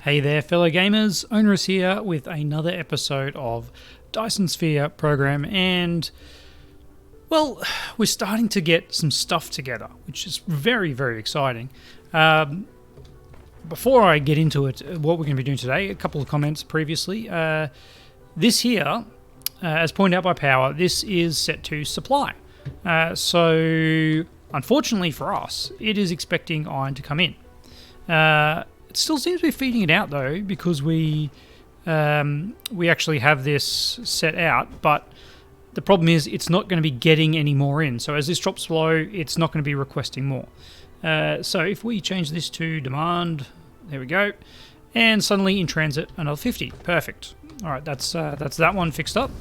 Hey there, fellow gamers. Onerous here with another episode of Dyson Sphere Program, and well, we're starting to get some stuff together, which is very, very exciting. Before I get into it, what we're going to be doing today, a couple of comments previously. This here, as pointed out by Power, this is set to supply. So, unfortunately for us, it is expecting iron to come in. It still seems to be feeding it out though, because we actually have this set out, but the problem is it's not going to be getting any more in. So as this drops below, it's not going to be requesting more. So if we change this to demand, there we go, and suddenly in transit another 50. Perfect. All right, that's that one fixed up.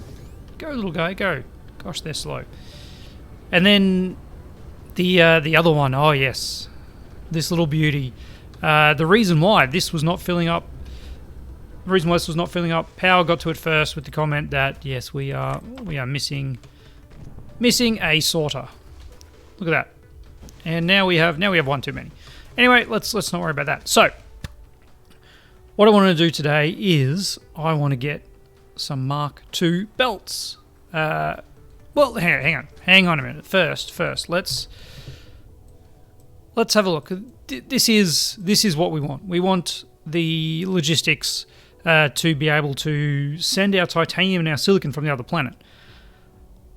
Go, little guy, go. Gosh, they're slow. And then the other one, oh yes, this little beauty. The reason why this was not filling up, Power got to it first with the comment that yes, we are missing a sorter. Look at that, and now we have one too many. Anyway, let's not worry about that. So, what I want to do today is I want to get some Mark II belts. Well, hang on a minute. First, let's have a look. This is what we want. We want the logistics to be able to send our titanium and our silicon from the other planet.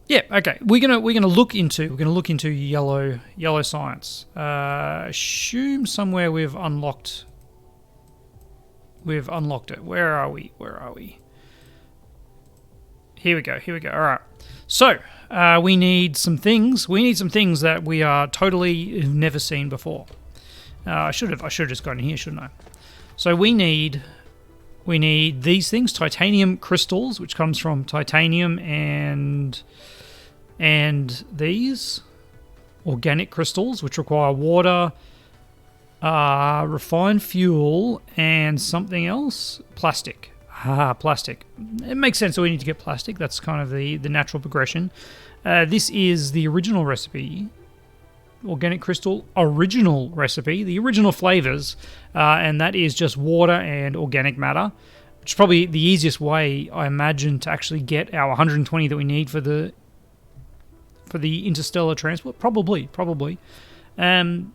Yeah, okay. We're gonna look into yellow science. Assume somewhere we've unlocked it. Where are we? Here we go. All right. So we need some things. That we are totally never seen before. I should have just gone in here, shouldn't I? So we need these things: titanium crystals, which comes from titanium, and these organic crystals, which require water, refined fuel, and something else, plastic. Plastic. It makes sense that we need to get plastic. That's kind of the natural progression. This is the original recipe. Organic crystal original recipe, the original flavors, and that is just water and organic matter, which is probably the easiest way, I imagine, to actually get our 120 that we need for the interstellar transport. Probably. And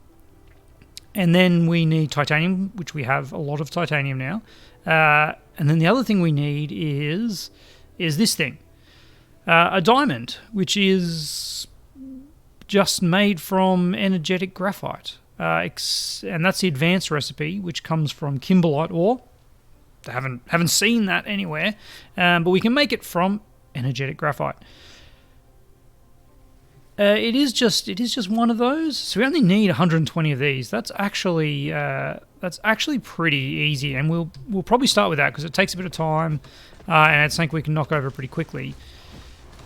then we need titanium, which we have a lot of titanium now. And then the other thing we need is this thing, a diamond, which is just made from energetic graphite, and that's the advanced recipe, which comes from kimberlite ore. I haven't seen that anywhere, but we can make it from energetic graphite. It is just one of those, so we only need 120 of these. That's actually pretty easy, and we'll probably start with that because it takes a bit of time, and it's something we can knock over pretty quickly.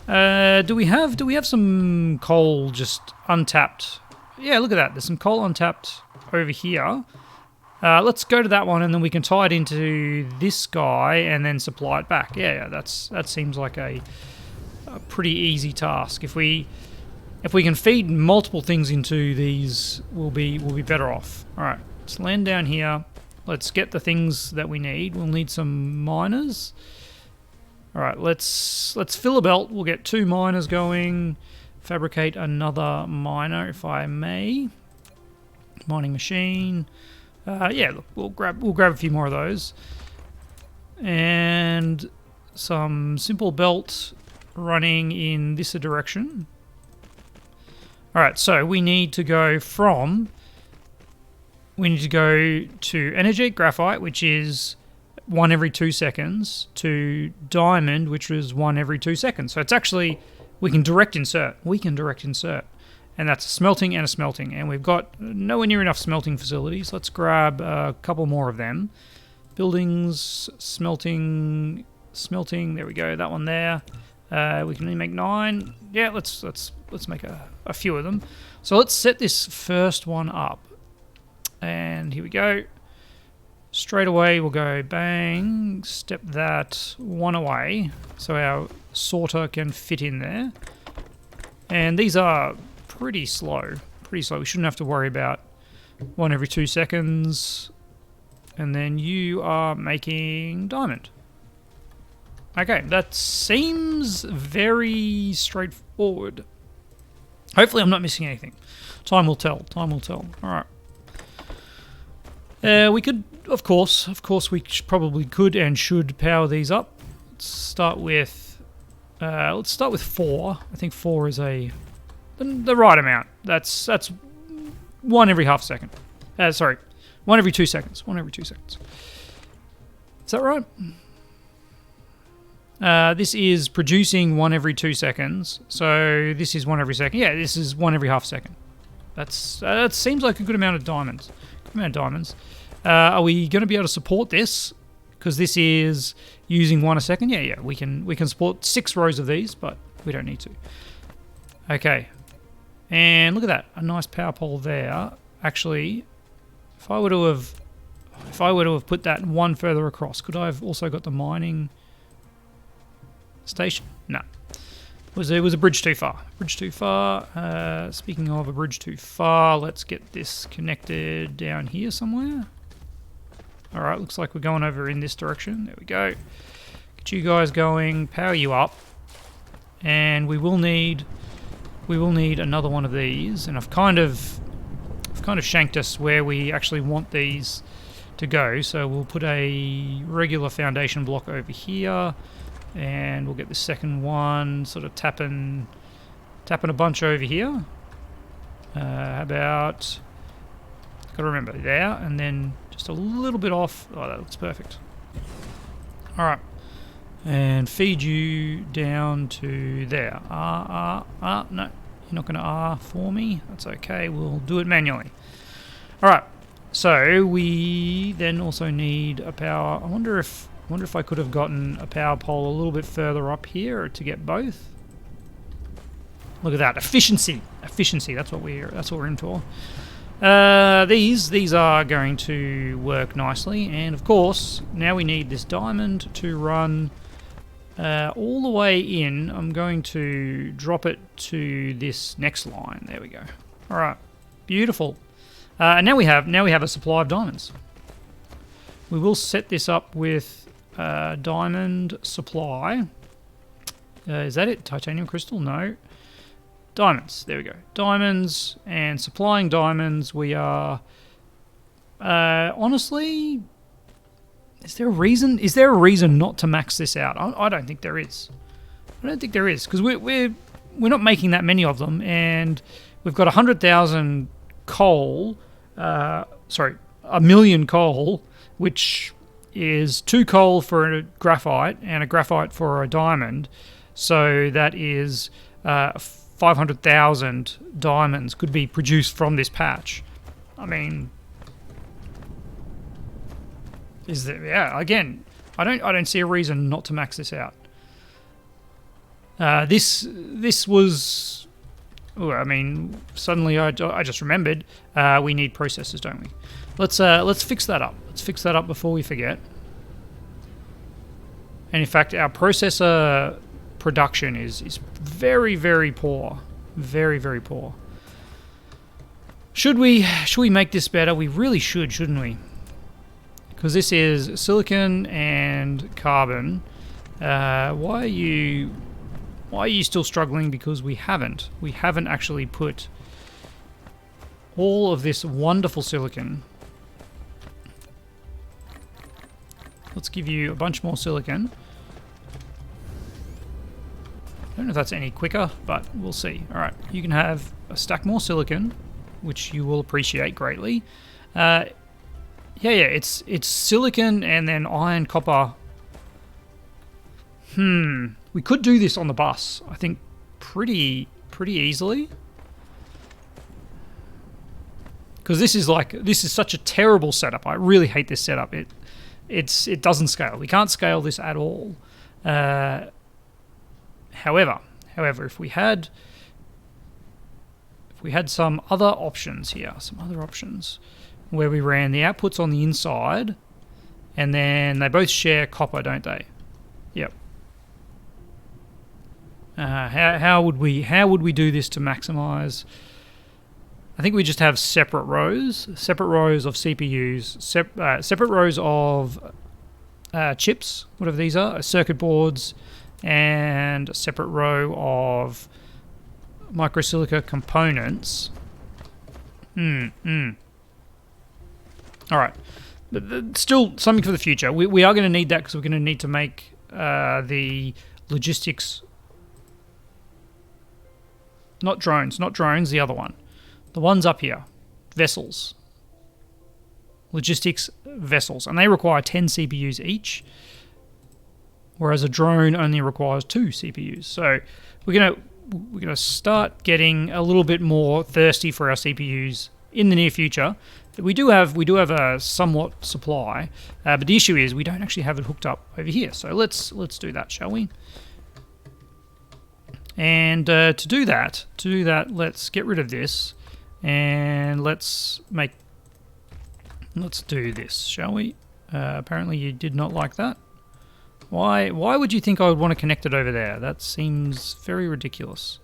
Do we have some coal just untapped? Yeah, look at that. There's some coal untapped over here. Let's go to that one, and then we can tie it into this guy and then supply it back. Yeah, that seems like a pretty easy task. If we can feed multiple things into these, we'll be better off. All right, let's land down here. Let's get the things that we need. We'll need some miners. All right, let's fill a belt. We'll get 2 miners going. Fabricate another miner, if I may. Mining machine. Yeah, look, we'll grab a few more of those, and some simple belt running in this direction. All right, so we need to go to energetic graphite, which is 1 every 2 seconds, to diamond, which is 1 every 2 seconds. So it's actually, we can direct insert, and that's a smelting and a smelting, and we've got nowhere near enough smelting facilities. Let's grab a couple more of them. Buildings, smelting, there we go, that one there. We can only make 9. Yeah, let's make a few of them. So let's set this first one up, and here we go. Straight away we'll go bang, step that one away so our sorter can fit in there. And these are pretty slow. We shouldn't have to worry about 1 every 2 seconds. and then you are making diamond. Okay, that seems very straightforward. Hopefully I'm not missing anything. Time will tell. Time will tell. All right. We could, of course, we probably could and should power these up. Let's start with 4. I think 4 is the right amount. That's 1 every half second. Sorry, 1 every 2 seconds. 1 every 2 seconds. Is that right? This is producing 1 every 2 seconds. So this is 1 every second. Yeah, this is 1 every half second. That seems like a good amount of diamonds. Are we going to be able to support this? Because this is using 1 a second. Yeah. We can support 6 rows of these, but we don't need to. Okay. And look at that, a nice power pole there. Actually, if I were to have put that 1 further across, could I have also got the mining station? No. It was a bridge too far. Speaking of a bridge too far, let's get this connected down here somewhere. All right, looks like we're going over in this direction. There we go. Get you guys going, power you up, and we will need another one of these. And I've kind of shanked us where we actually want these to go. So we'll put a regular foundation block over here. And we'll get the second one sort of tapping a bunch over here. How about, gotta remember, there, and then just a little bit off. Oh, that looks perfect. Alright. And feed you down to there. No, you're not going to R for me. That's okay, we'll do it manually. Alright, so we then also need a power. I wonder if I could have gotten a power pole a little bit further up here to get both. Look at that, efficiency. That's what we're in for. These are going to work nicely, and of course now we need this diamond to run all the way in. I'm going to drop it to this next line. There we go. All right, beautiful. And now we have a supply of diamonds. We will set this up with diamond supply. Is that it? Titanium crystal? No. Diamonds. There we go. Diamonds, and supplying diamonds. We are honestly, is there a reason not to max this out? I don't think there is. Because we're not making that many of them, and we've got 100,000 coal. Sorry, 1 million coal, which is 2 coal for a graphite and a graphite for a diamond. So that is 500,000 diamonds could be produced from this patch. I mean, is there? Yeah. Again, I don't see a reason not to max this out. This was. Ooh, I mean, suddenly I just remembered we need processors, don't we? Let's fix that up. Let's fix that up before we forget. And in fact, our processor production is very, very poor. Very, very poor. Should we make this better? We really should, shouldn't we? Because this is silicon and carbon. Why are you still struggling? Because we haven't actually put all of this wonderful silicon. Let's give you a bunch more silicon. I don't know if that's any quicker, but we'll see. All right, you can have a stack more silicon, which you will appreciate greatly. Yeah, it's silicon and then iron, copper. We could do this on the bus, I think, pretty easily. Because this is such a terrible setup. I really hate this setup. It doesn't scale. We can't scale this at all. However, if we had some other options here, where we ran the outputs on the inside, and then they both share copper, don't they? Yep. How would we do this to maximize I think we just have separate rows of CPUs, separate rows of chips, whatever these are, circuit boards, and a separate row of microsilica components. All right, but still something for the future. We are going to need that because we're going to need to make the logistics. Not drones, the other one. The ones up here, vessels. Logistics vessels, and they require 10 CPUs each, whereas a drone only requires 2 CPUs. So we're gonna start getting a little bit more thirsty for our CPUs in the near future. We do have a somewhat supply, but the issue is we don't actually have it hooked up over here. So let's do that, shall we? And to do that, let's get rid of this, and let's do this, shall we? Apparently you did not like that. Why would you think I would want to connect it over there? That seems very ridiculous.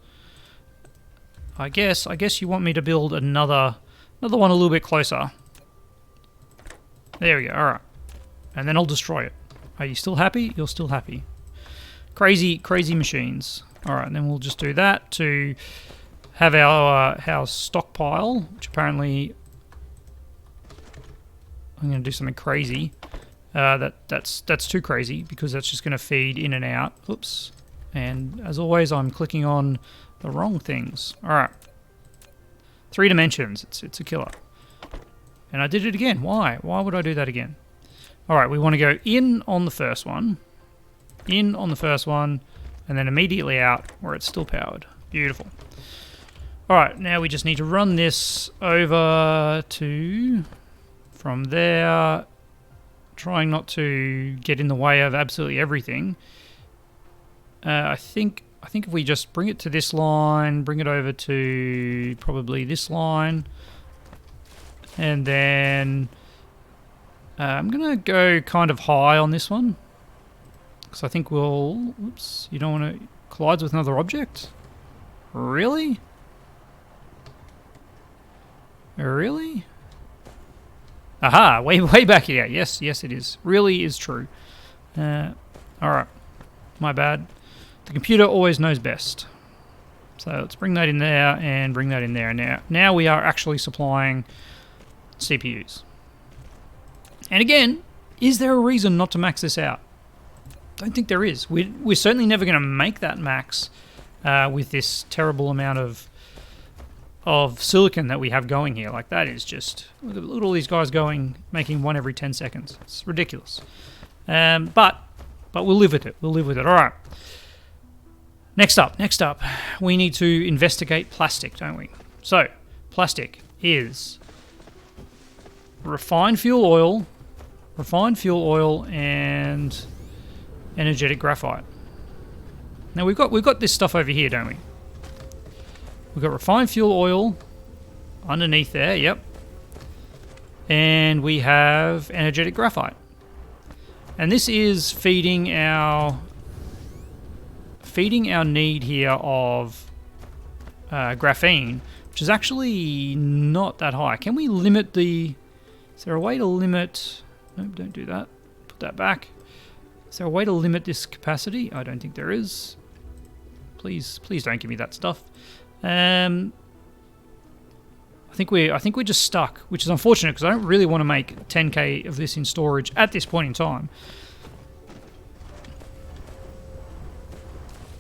I guess you want me to build another one a little bit closer. There we go. All right, and then I'll destroy it. Are you still happy? You're still happy. Crazy machines. All right, and then we'll just do that to have our stockpile, which apparently I'm going to do something crazy. That's too crazy because that's just going to feed in and out. Oops. And as always, I'm clicking on the wrong things. All right. 3 dimensions. It's a killer. And I did it again. Why? Why would I do that again? All right, we want to go in on the first one. In on the first one. And then immediately out where it's still powered. Beautiful. All right, now we just need to run this over to... from there, trying not to get in the way of absolutely everything. I think if we just bring it to this line, bring it over to probably this line, and then I'm gonna go kind of high on this one because I think we'll. Oops, you don't want to collides with another object. Really? Really? Aha, way back here. Yes, it is. Really is true. Alright. My bad. The computer always knows best. So let's bring that in there and bring that in there. Now we are actually supplying CPUs. And again, is there a reason not to max this out? Don't think there is. We're certainly never going to make that max with this terrible amount of silicon that we have going here. Like, that is just... Look at all these guys making one every 10 seconds. It's ridiculous. But we'll live with it. All right. Next up, we need to investigate plastic, don't we? So, plastic is refined fuel oil, and energetic graphite. Now we've got this stuff over here, don't we? We've got refined fuel oil underneath there, yep. And we have energetic graphite. And this is feeding our need here of graphene, which is actually not that high. Can we limit the... Is there a way to limit... Nope, don't do that. Put that back. Is there a way to limit this capacity? I don't think there is. Please don't give me that stuff. I think we're just stuck, which is unfortunate because I don't really want to make 10k of this in storage at this point in time.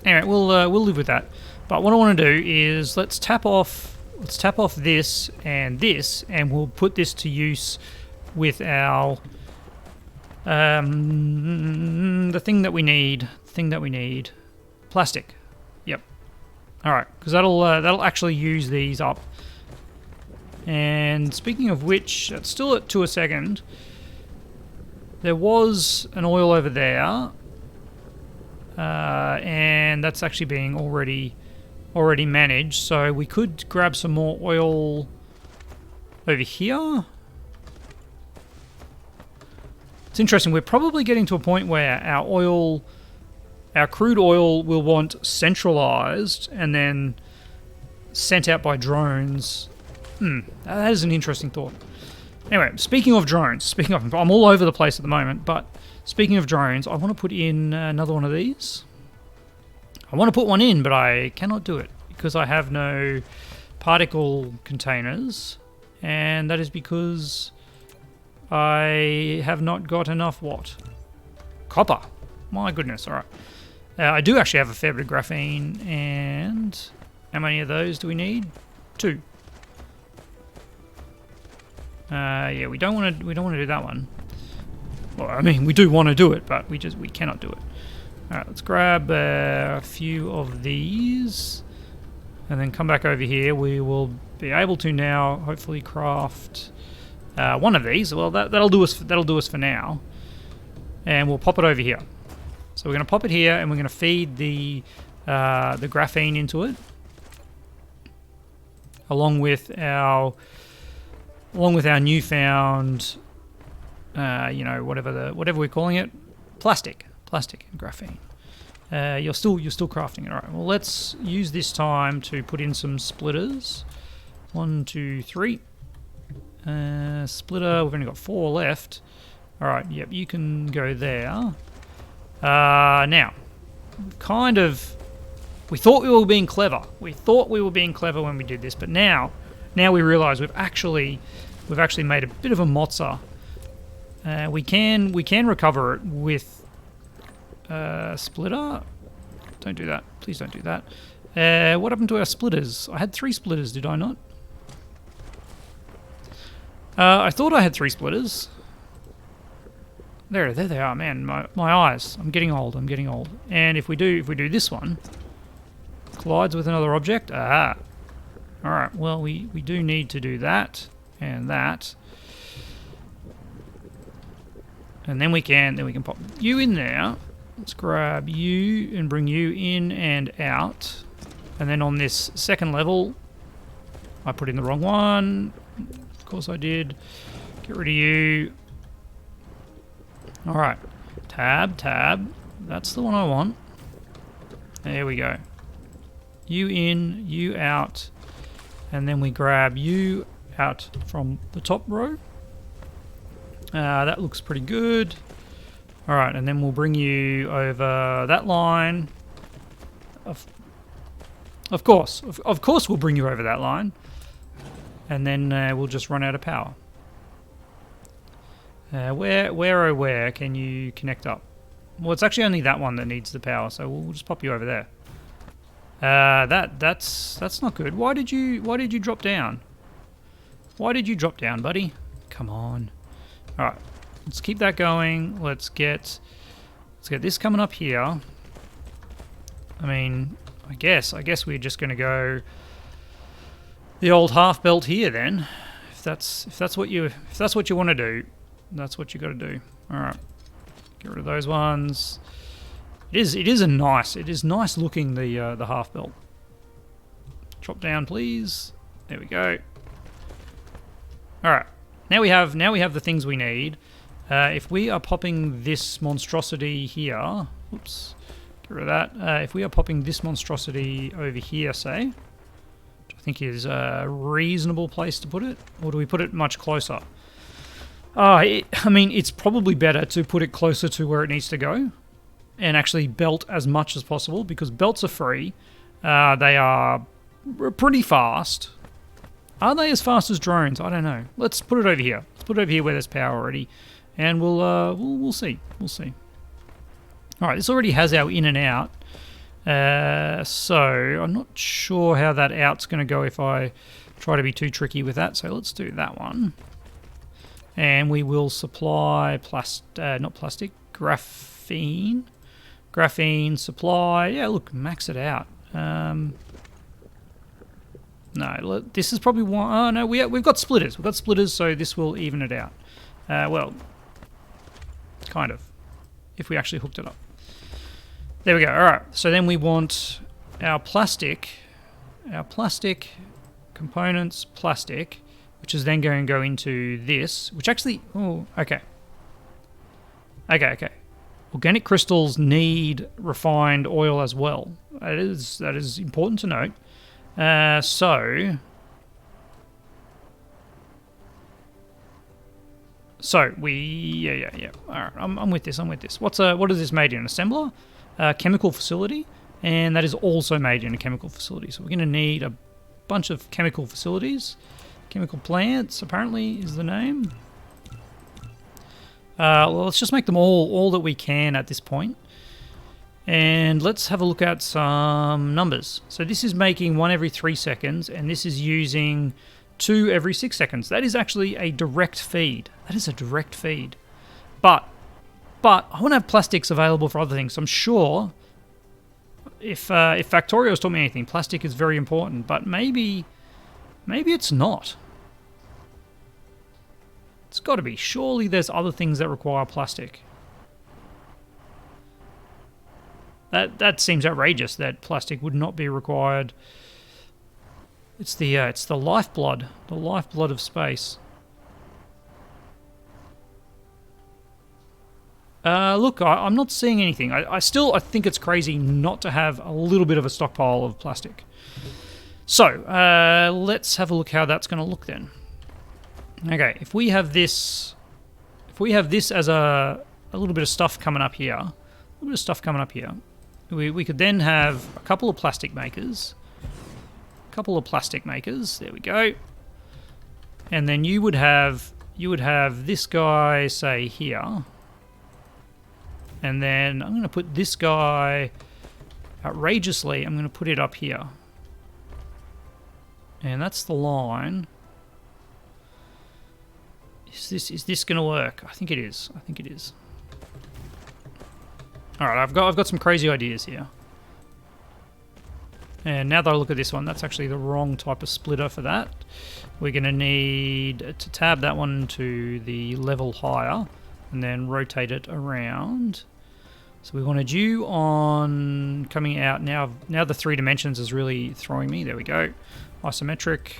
Anyway, we'll live with that. But what I want to do is let's tap off this, and we'll put this to use with our the thing that we need. Plastic. Yep. All right, because that'll actually use these up. And speaking of which, it's still at 2 a second. There was an oil over there, and that's actually being already managed. So we could grab some more oil over here. It's interesting. We're probably getting to a point where our crude oil will want centralized and then sent out by drones That is an interesting thought. Anyway, speaking of drones, I'm all over the place at the moment, but speaking of drones, I want to put in another one of these. I want to put one in, but I cannot do it because I have no particle containers, and that is because I have not got enough what? Copper. My goodness, alright. I do actually have a fair bit of graphene, and how many of those do we need? 2. Yeah, we don't want to do that one. Well, I mean, we do want to do it, but we cannot do it. All right, let's grab a few of these, and then come back over here. We will be able to now hopefully craft one of these. Well, that'll do us. That'll do us for now, and we'll pop it over here. So we're going to pop it here, and we're going to feed the graphene into it, along with our newfound, whatever we're calling it, plastic and graphene. You're still crafting it. All right. Well, let's use this time to put in some splitters. 1, 2, 3. Splitter. We've only got 4 left. All right. Yep. You can go there. Now, we thought we were being clever. We thought we were being clever when we did this, but now we realise we've actually made a bit of a mozza. We can recover it with splitter. Don't do that. Please don't do that. What happened to our splitters? I had 3 splitters, did I not? I thought I had 3 splitters. There they are, man. My eyes. I'm getting old. And if we do this one, collides with another object. All right. Well, we do need to do that and that, and then we can pop you in there. Let's grab you and bring you in and out, and then on this second level, I put in the wrong one. Of course I did. Get rid of you. All right, tab. That's the one I want. There we go. You in, you out, and then we grab you out from the top row. That looks pretty good. All right, and then we'll bring you over that line. Of course we'll bring you over that line, and then we'll just run out of power. Where can you connect up? Well, it's actually only that one that needs the power, so we'll just pop you over there. That's not good. Why did you drop down? Why did you drop down, buddy? Come on. All right, let's keep that going. Let's get this coming up here. I mean, I guess we're just going to go the old half belt here then. If that's what you want to do, that's what you got to do. All right, get rid of those ones. It is nice looking, the half belt. Drop down, please. There we go. All right, now we have the things we need. If we are popping this monstrosity here, oops, get rid of that. If we are popping this monstrosity over here, say, which I think is a reasonable place to put it, or do we put it much closer? I mean, it's probably better to put it closer to where it needs to go, and actually belt as much as possible, because belts are free. They are pretty fast. Are they as fast as drones? I don't know. Let's put it over here. Let's put it over here where there's power already, and we'll see. We'll see. All right, this already has our in and out, so I'm not sure how that out's going to go if I try to be too tricky with that. So let's do that one, and we will supply graphene. Graphene supply. Yeah, look, max it out. No, this is probably one. Oh no, we've got splitters. We've got splitters, so this will even it out. Well, kind of, if we actually hooked it up. There we go. All right. So then we want our plastic components, which is then going to go into this, which actually. Oh, okay. Okay. Organic crystals need refined oil as well. That is important to note. So So yeah. All right, I'm with this. What is this made in? Assembler, chemical facility, and that is also made in a chemical facility. So we're going to need a bunch of chemical facilities. Chemical plants apparently is the name. Well, let's just make them all that we can at this point. And let's have a look at some numbers. So this is making 1 every 3 seconds, and this is using 2 every 6 seconds. That is actually a direct feed. That is a direct feed. But I want to have plastics available for other things. So I'm sure if Factorio's taught me anything, plastic is very important. But maybe it's not. It's got to be. Surely there's other things that require plastic. That seems outrageous that plastic would not be required. It's the lifeblood of space. Look, I'm not seeing anything. I think it's crazy not to have a little bit of a stockpile of plastic. So let's have a look how that's going to look then. Okay, if we have this as a little bit of stuff coming up here, we could then have a couple of plastic makers. There we go. And then you would have this guy, say, here. And then I'm going to put this guy, outrageously, I'm going to put it up here. And that's the line. Is this going to work? I think it is. All right, I've got some crazy ideas here. And now that I look at this one, that's actually the wrong type of splitter for that. We're going to need to tab that one to the level higher and then rotate it around. So we wanted you on coming out now. Now the 3 dimensions is really throwing me. There we go. Isometric.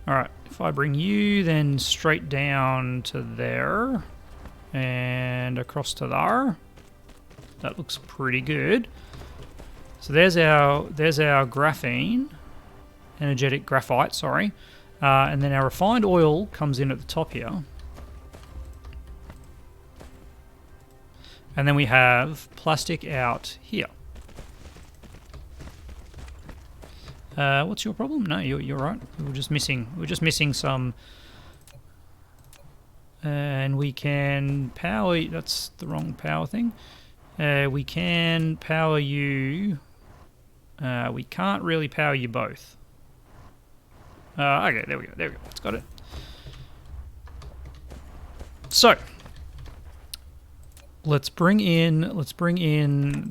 All right, if I bring you then straight down to there and across to there, that looks pretty good. So there's our graphene, energetic graphite, sorry. And then our refined oil comes in at the top here. And then we have plastic out here. What's your problem? No, you're right. We're just missing some. And we can power. That's the wrong power thing. We can power you. We can't really power you both. Okay, there we go. It's got it. So let's bring in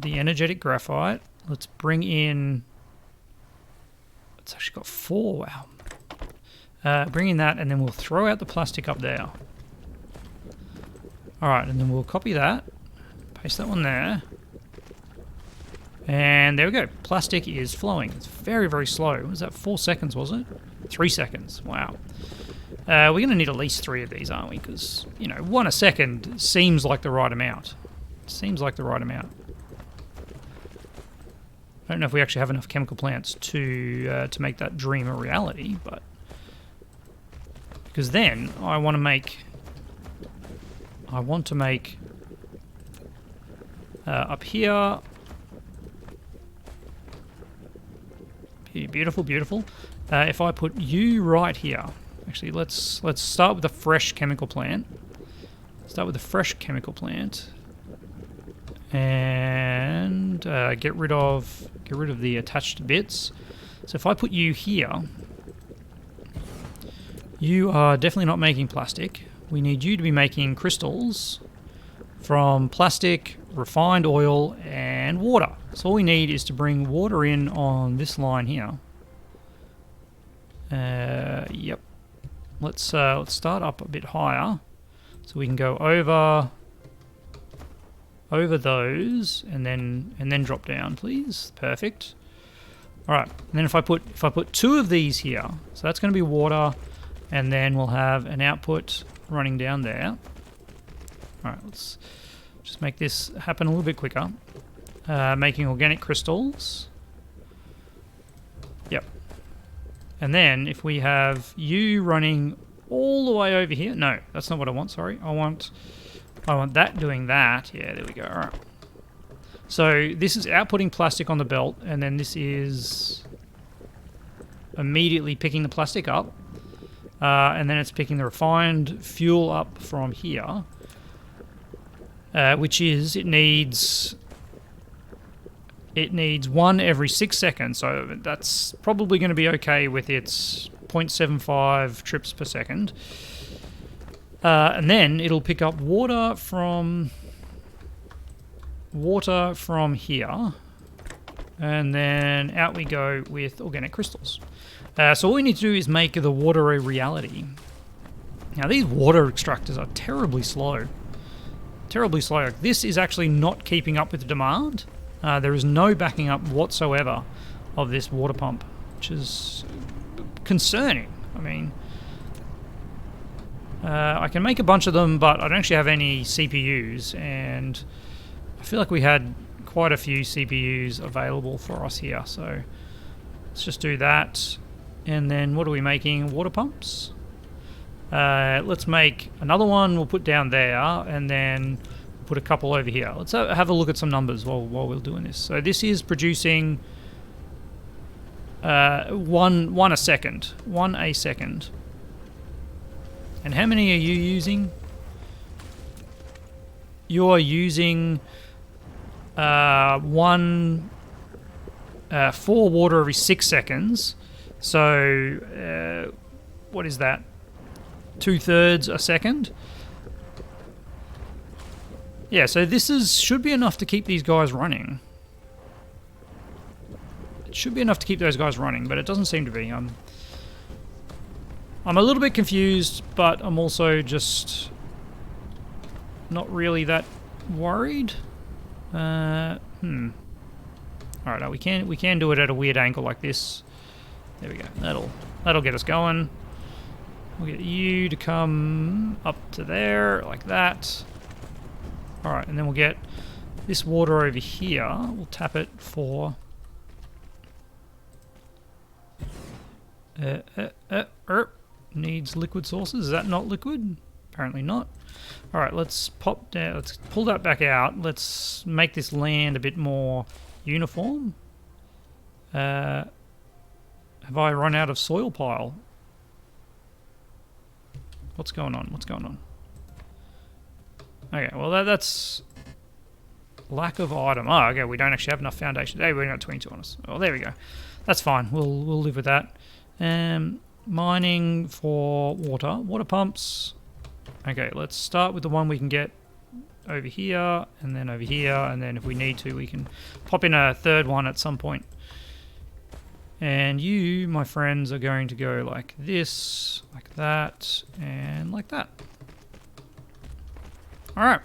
the energetic graphite. Let's bring in. It's actually got 4. Wow. Bring in that, and then we'll throw out the plastic up there. All right, and then we'll copy that, paste that one there. And there we go. Plastic is flowing. It's very, very slow. Was that 4 seconds, was it? 3 seconds. Wow. We're going to need at least 3 of these, aren't we? Because, 1 a second seems like the right amount. I don't know if we actually have enough chemical plants to make that dream a reality, but... Because then I want to make up here... Beautiful, beautiful. If I put you right here, actually, let's start with a fresh chemical plant. And get rid of the attached bits. So if I put you here, you are definitely not making plastic. We need you to be making crystals from plastic, refined oil, and water. So all we need is to bring water in on this line here. Yep. Let's start up a bit higher, so we can go over those, and then drop down, please. Perfect. All right. And then if I put 2 of these here, so that's going to be water, and then we'll have an output running down there. All right. Let's just make this happen a little bit quicker. Making organic crystals. Yep. And then if we have you running all the way over here. No, that's not what I want, sorry. I want that doing that. Yeah, there we go. All right. So this is outputting plastic on the belt, and then this is immediately picking the plastic up. And then it's picking the refined fuel up from here, which is, it needs 1 every 6 seconds, so that's probably going to be okay with its 0.75 trips per second. And then it'll pick up water from here, and then out we go with organic crystals. So all we need to do is make the water a reality. Now these water extractors are terribly slow. Terribly slow. This is actually not keeping up with the demand. There is no backing up whatsoever of this water pump, which is concerning. I mean, I can make a bunch of them, but I don't actually have any CPUs, and I feel like we had quite a few CPUs available for us here, so let's just do that. And then what are we making? Water pumps? Let's make another one, we'll put down there, and then put a couple over here. Let's have a look at some numbers while we're doing this. So this is producing one a second. And how many are you using? You are using 4 water every 6 seconds. So what is that? 2/3 a second. Yeah, so this should be enough to keep these guys running. It should be enough to keep those guys running, but it doesn't seem to be. I'm a little bit confused, but I'm also just not really that worried. All right, we can do it at a weird angle like this. There we go. That'll get us going. We'll get you to come up to there like that. All right, and then we'll get this water over here. We'll tap it for needs liquid sources. Is that not liquid? Apparently not. All right, let's pop down. Let's pull that back out. Let's make this land a bit more uniform. Have I run out of soil pile? What's going on? What's going on? Okay, well that's lack of item. Oh, okay, we don't actually have enough foundation. Hey, we've got 22 on us. Oh, there we go. That's fine. We'll live with that. Mining for water pumps. Okay, let's start with the one we can get over here, and then over here, and then if we need to, we can pop in a third one at some point. And you, my friends, are going to go like this, like that, and like that. Alright,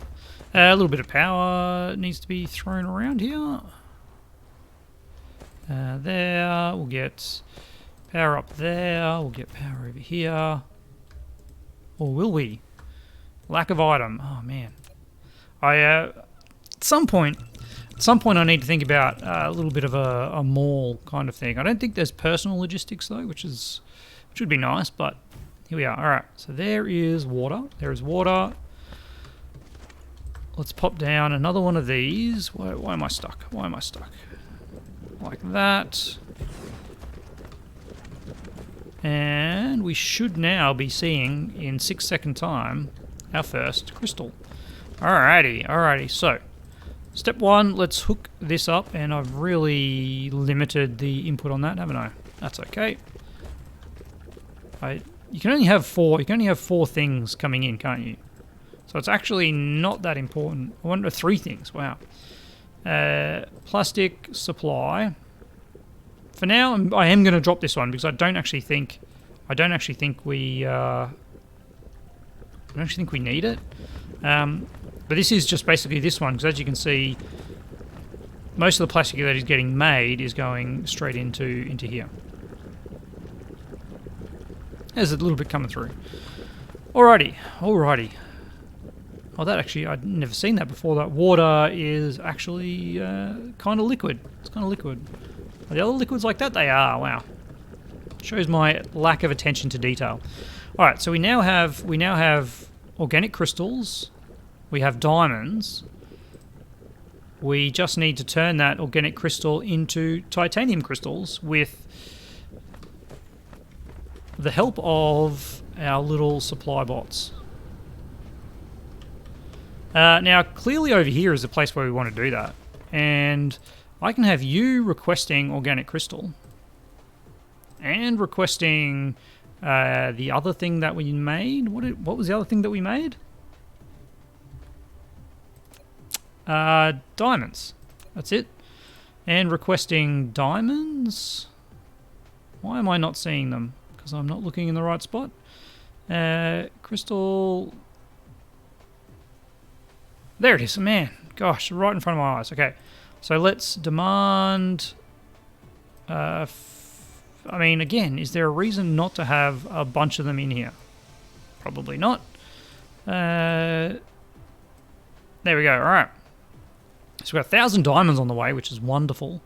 a little bit of power needs to be thrown around here. There, we'll get power up there, we'll get power over here. Or will we? Lack of item, oh man. At some point I need to think about a little bit of a mall kind of thing. I don't think there's personal logistics though, which would be nice, but here we are. Alright, so there is water. There is water. Let's pop down another one of these. Why am I stuck? Why am I stuck? Like that. And we should now be seeing in 6 second time our first crystal. Alrighty. So, step 1, let's hook this up, and I've really limited the input on that, haven't I? That's okay. You can only have 4. You can only have 4 things coming in, can't you? So it's actually not that important. I wonder 3 things. Wow. Plastic supply. For now, I am going to drop this one because I don't actually think we need it. But this is just basically this one, because as you can see, most of the plastic that is getting made is going straight into here. There's a little bit coming through. Alrighty. Oh, that actually, I'd never seen that before. That water is actually kind of liquid. It's kind of liquid. Are the other liquids like that? They are, wow. Shows my lack of attention to detail. All right, so we now have organic crystals. We have diamonds. We just need to turn that organic crystal into titanium crystals with the help of our little supply bots. Now, clearly over here is the place where we want to do that. And I can have you requesting organic crystal. And requesting the other thing that we made. What was the other thing that we made? Diamonds. That's it. And requesting diamonds. Why am I not seeing them? Because I'm not looking in the right spot. Crystal. There it is. Man, gosh, right in front of my eyes. Okay, so let's demand. I mean, again, is there a reason not to have a bunch of them in here? Probably not. There we go. All right. So we've got 1,000 diamonds on the way, which is wonderful.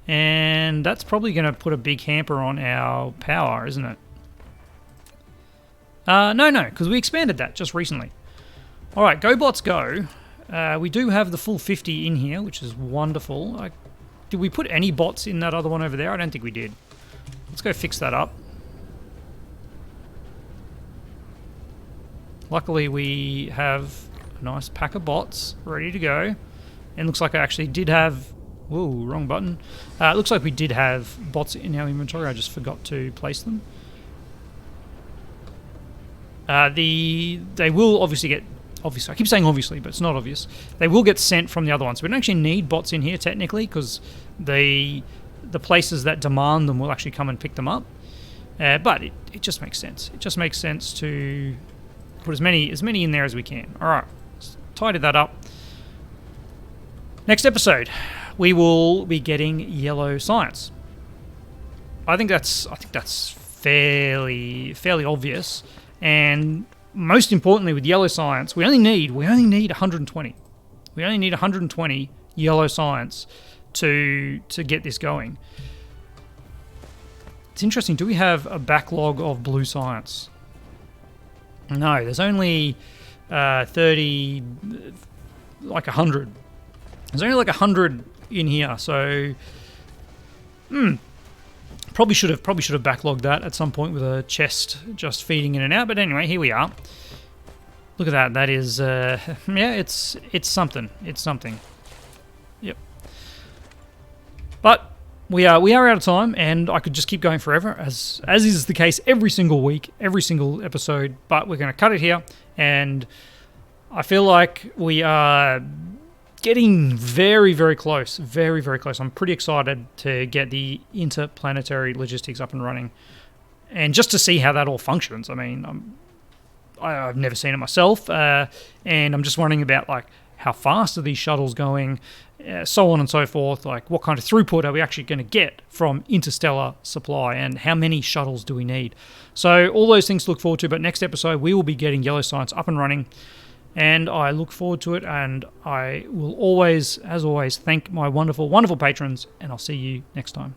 And that's probably going to put a big hamper on our power, isn't it? No, because we expanded that just recently. All right, go bots go. We do have the full 50 in here, which is wonderful. Did we put any bots in that other one over there? I don't think we did. Let's go fix that up. Luckily, we have a nice pack of bots ready to go. And looks like I actually did have... Whoa, wrong button. Looks like we did have bots in our inventory. I just forgot to place them. They will obviously get... Obviously, I keep saying obviously, but it's not obvious. They will get sent from the other ones. We don't actually need bots in here, technically, because the places that demand them will actually come and pick them up. But it just makes sense. It just makes sense to put as many in there as we can. All right, let's tidy that up. Next episode, we will be getting yellow science. I think that's fairly obvious, and most importantly, with yellow science, we only need 120. We only need 120 yellow science to get this going. It's interesting. Do we have a backlog of blue science? No, there's only 30, like 100. There's only like 100 in here, so probably should have backlogged that at some point with a chest just feeding in and out. But anyway, here we are. Look at that. That is, yeah, it's something. It's something. Yep. But we are out of time, and I could just keep going forever, as is the case every single week, every single episode. But we're going to cut it here, and I feel like we are getting very, very close. Very, very close. I'm pretty excited to get the interplanetary logistics up and running, and just to see how that all functions. I mean, I've never seen it myself, and I'm just wondering about like how fast are these shuttles going, so on and so forth. Like what kind of throughput are we actually going to get from interstellar supply, and how many shuttles do we need? So all those things to look forward to. But next episode we will be getting yellow science up and running. And I look forward to it, and I will always, as always, thank my wonderful, wonderful patrons, and I'll see you next time.